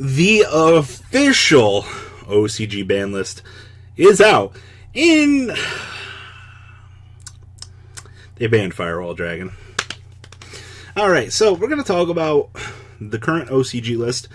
the official OCG ban list is out. They banned Firewall Dragon. Alright, so we're going to talk about the current OCG list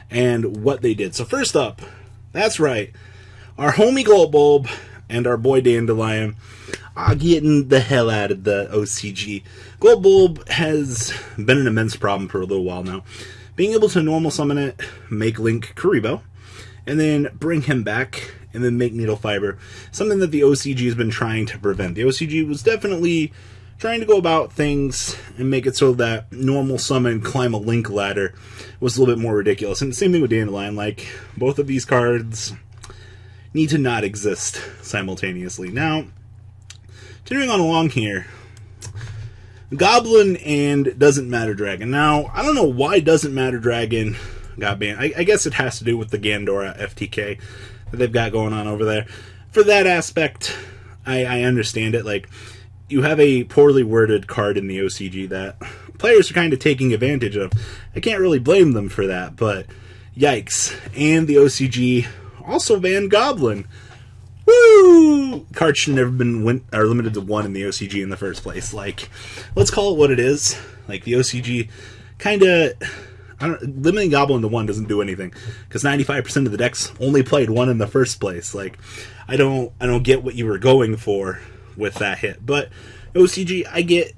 and what they did. So first up, that's right, our homie Gold Bulb and our boy Dandelion are getting the hell out of the OCG. Gold Bulb has been an immense problem for a little while now. Being able to normal summon it, make Link Kuriboh, and then bring him back, and then make Needle Fiber, something that the OCG has been trying to prevent. The OCG was definitely trying to go about things and make it so that normal summon, climb a Link ladder was a little bit more ridiculous. And the same thing with Dandelion, like, both of these cards need to not exist simultaneously. Now, continuing on along here, Goblin and Doesn't Matter Dragon. Now, I don't know why Doesn't Matter Dragon got banned. I guess it has to do with the Gandora FTK that they've got going on over there. For that aspect, I understand it. Like, you have a poorly worded card in the OCG that players are kind of taking advantage of. I can't really blame them for that, but yikes. And the OCG also banned Goblin. Woo! Cards should never been limited to one in the OCG in the first place. Like, let's call it what it is. Like, the OCG kind of... limiting Goblin to one doesn't do anything, because 95% of the decks only played one in the first place. Like, I don't get what you were going for with that hit. But OCG, I get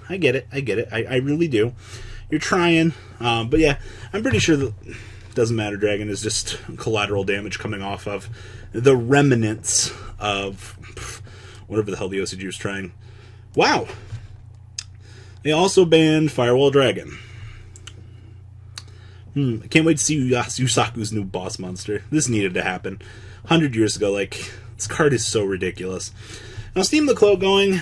it. I really do. You're trying. But yeah, I'm pretty sure that Doesn't Matter Dragon is just collateral damage coming off of the remnants of whatever the hell the OCG was trying. Wow. They also banned Firewall Dragon. I can't wait to see Yusaku's new boss monster. This needed to happen 100 years ago. Like, this card is so ridiculous. Now, Steam the Cloak going,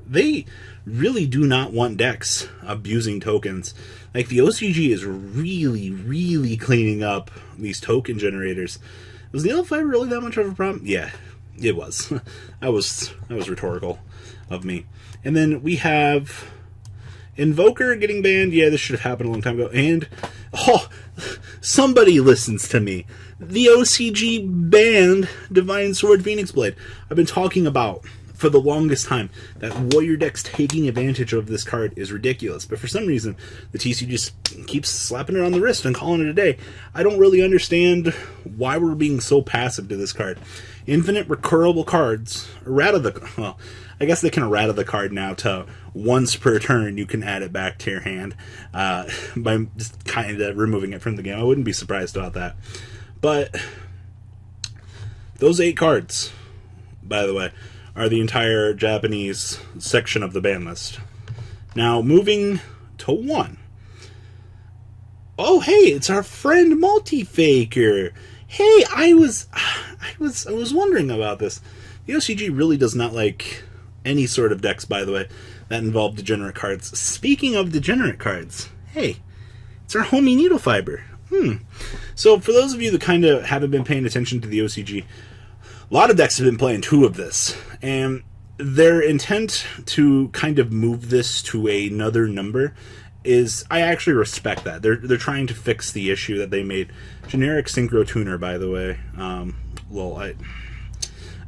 they really do not want decks abusing tokens. Like, the OCG is really, really cleaning up these token generators. Was Needle Fiber really that much of a problem? Yeah, it was. that was rhetorical of me. And then we have Invoker getting banned. Yeah, this should have happened a long time ago. And, oh, somebody listens to me. The OCG banned Divine Sword Phoenix Blade. I've been talking about for the longest time that Warrior decks taking advantage of this card is ridiculous. But for some reason, the TC just keeps slapping it on the wrist and calling it a day. I don't really understand why we're being so passive to this card. Infinite recurrable cards, errata the... Well, I guess they can errata the card now to once per turn you can add it back to your hand by just kind of removing it from the game. I wouldn't be surprised about that. But those 8 cards, by the way, are the entire Japanese section of the ban list. Now, moving to 1. Oh, hey, it's our friend Multifaker. Hey, I was wondering about this. The OCG really does not like any sort of decks, by the way, that involve degenerate cards. Speaking of degenerate cards, hey, it's our homie Needle Fiber. So for those of you that kind of haven't been paying attention to the OCG, a lot of decks have been playing 2 of this, and their intent to kind of move this to another number is, I actually respect that. They're trying to fix the issue that they made. Generic Synchro Tuner, by the way.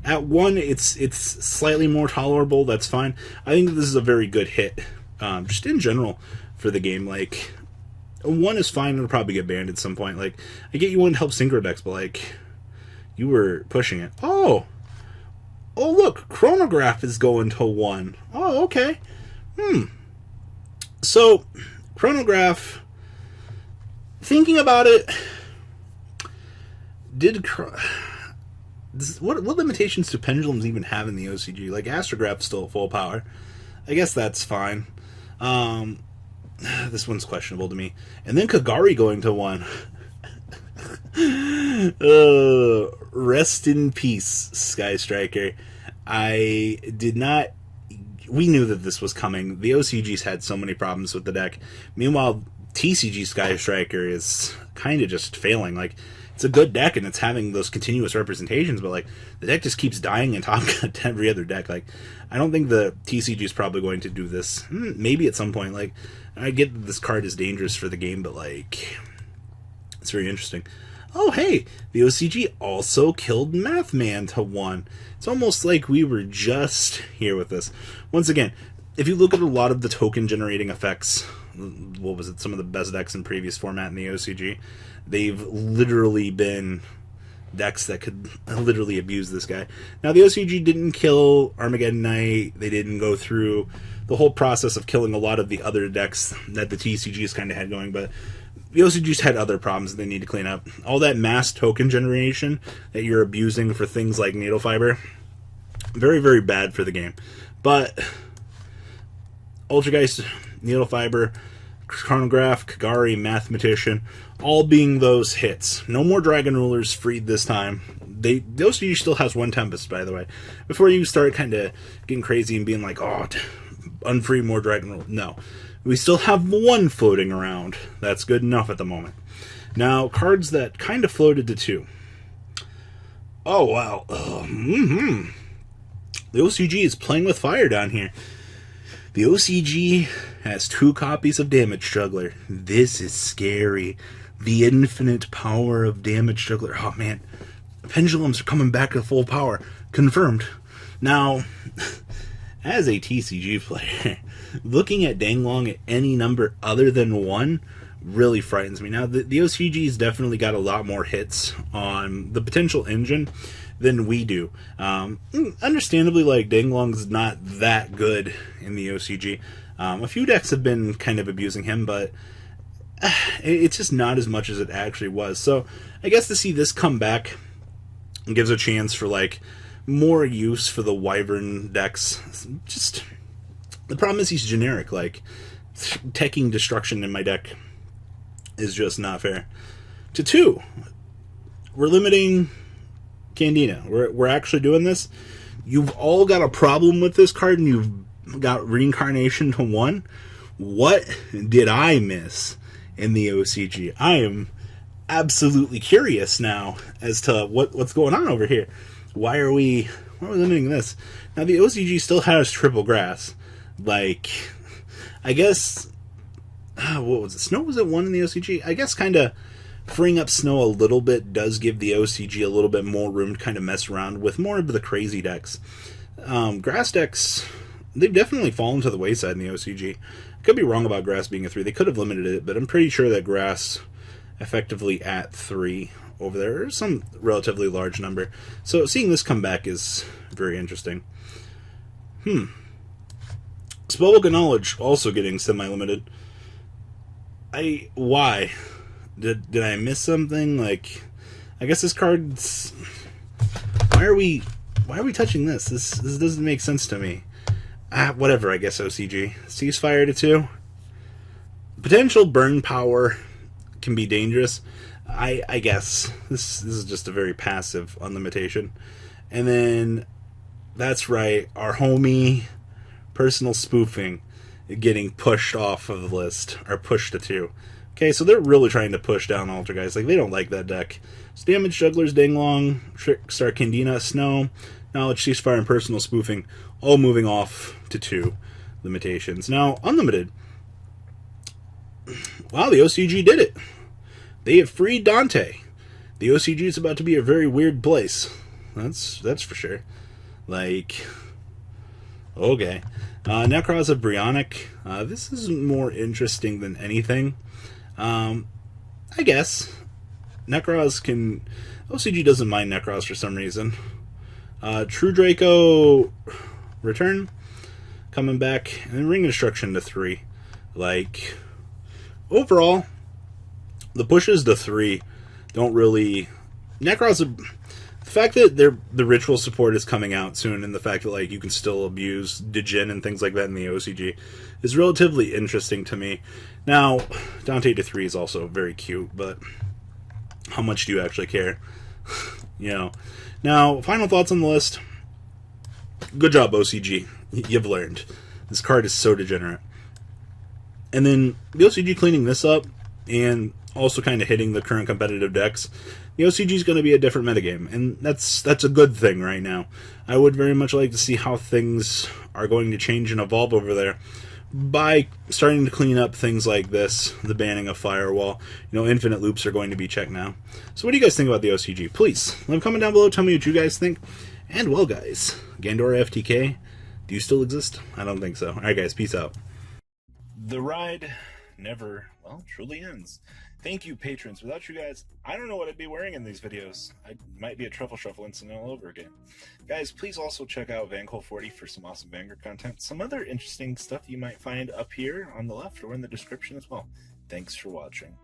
At 1, it's slightly more tolerable. That's fine. I think this is a very good hit, just in general for the game. Like, 1 is fine. It'll probably get banned at some point. Like, I get you wanted to help synchro decks, but like, you were pushing it. Oh, look, Chronograph is going to 1. Oh, okay. So, Chronograph, thinking about it, what limitations do pendulums even have in the OCG? Like, Astrograph's still at full power. I guess that's fine. This one's questionable to me. And then Kagari going to 1. Rest in peace, Sky Striker. I did not... We knew that this was coming. The OCG's had so many problems with the deck. Meanwhile, TCG Sky Striker is kind of just failing. Like, it's a good deck and it's having those continuous representations, but like, the deck just keeps dying in top cut to every other deck. Like, I don't think the TCG is probably going to do this. Maybe at some point. Like, I get that this card is dangerous for the game, but like, It's very interesting. Oh, hey, the OCG also killed Mathman to 1. It's almost like we were just here with this. Once again, if you look at a lot of the token-generating effects, what was it, some of the best decks in previous format in the OCG, they've literally been decks that could literally abuse this guy. Now, the OCG didn't kill Armageddon Knight. They didn't go through the whole process of killing a lot of the other decks that the TCGs kind of had going, but the OCGs had other problems that they need to clean up. All that mass token generation that you're abusing for things like Needle Fiber, very, very bad for the game. But Ultrageist, Needle Fiber, Chronograph, Kagari, Mathematician, all being those hits. No more Dragon Rulers freed this time. The OCG still has 1 Tempest, by the way. Before you start kind of getting crazy and being like, oh, unfree more Dragon Rulers. No. We still have 1 floating around. That's good enough at the moment. Now, cards that kind of floated to 2. Oh, wow. The OCG is playing with fire down here. The OCG has 2 copies of Damage Juggler. This is scary. The infinite power of Damage Juggler. Oh, man. Pendulums are coming back to full power. Confirmed. Now, as a TCG player, looking at Danglong at any number other than 1 really frightens me. Now, the OCG's definitely got a lot more hits on the potential engine than we do. Understandably, like, Danglong's not that good in the OCG. A few decks have been kind of abusing him, but it's just not as much as it actually was. So I guess to see this come back gives a chance for, like, more use for the Wyvern decks. Just, the problem is he's generic. Like, teching Destruction in my deck is just not fair. To 2, we're limiting Candina. We're actually doing this. You've all got a problem with this card, and you've got Reincarnation to 1. What did I miss in the OCG? I am absolutely curious now as to what's going on over here. Why are we limiting this? Now, the OCG still has triple grass. Like, I guess, what was it? Snow was at 1 in the OCG? I guess kind of freeing up Snow a little bit does give the OCG a little bit more room to kind of mess around with more of the crazy decks. Grass decks, they've definitely fallen to the wayside in the OCG. I could be wrong about Grass being a 3. They could have limited it, but I'm pretty sure that Grass effectively at 3 over there, or some relatively large number. So seeing this come back is very interesting. Spellbook of Knowledge also getting semi-limited. Why? Did I miss something? Like, I guess this card's... Why are we touching this? This doesn't make sense to me. Whatever, I guess, OCG. Ceasefire to 2. Potential burn power can be dangerous. I guess. This is just a very passive unlimitation. And then, that's right, our homie Personal Spoofing getting pushed off of the list, or pushed to 2. Okay, so they're really trying to push down Ultra guys. Like, they don't like that deck. So Damage Jugglers, Danglong, Trickstar Candina, Snow, Knowledge, Ceasefire, and Personal Spoofing, all moving off to 2 limitations. Now, Unlimited. Wow, the OCG did it. They have freed Dante. The OCG is about to be a very weird place. That's for sure. Like, okay. Necros of Brionic. This is more interesting than anything. I guess. Necros can... OCG doesn't mind Necros for some reason. True Draco Return. Coming back. And then Ring of Destruction to 3. Like, overall, the pushes to 3 don't really... Necros... The fact that the ritual support is coming out soon, and the fact that, like, you can still abuse Djinn and things like that in the OCG is relatively interesting to me. Now, Dante to 3 is also very cute, but how much do you actually care? You know. Now, final thoughts on the list. Good job, OCG. You've learned. This card is so degenerate. And then the OCG cleaning this up and also kind of hitting the current competitive decks. The OCG is going to be a different metagame, and that's a good thing right now. I would very much like to see how things are going to change and evolve over there by starting to clean up things like this, the banning of Firewall. Infinite loops are going to be checked now. So what do you guys think about the OCG? Please, leave a comment down below, tell me what you guys think. And well guys, Gandora FTK, do you still exist? I don't think so. Alright guys, peace out. The ride never, truly ends. Thank you, patrons. Without you guys, I don't know what I'd be wearing in these videos. I might be a truffle shuffle incident all over again. Guys, please also check out Vanquil40 for some awesome Vanguard content. Some other interesting stuff you might find up here on the left or in the description as well. Thanks for watching.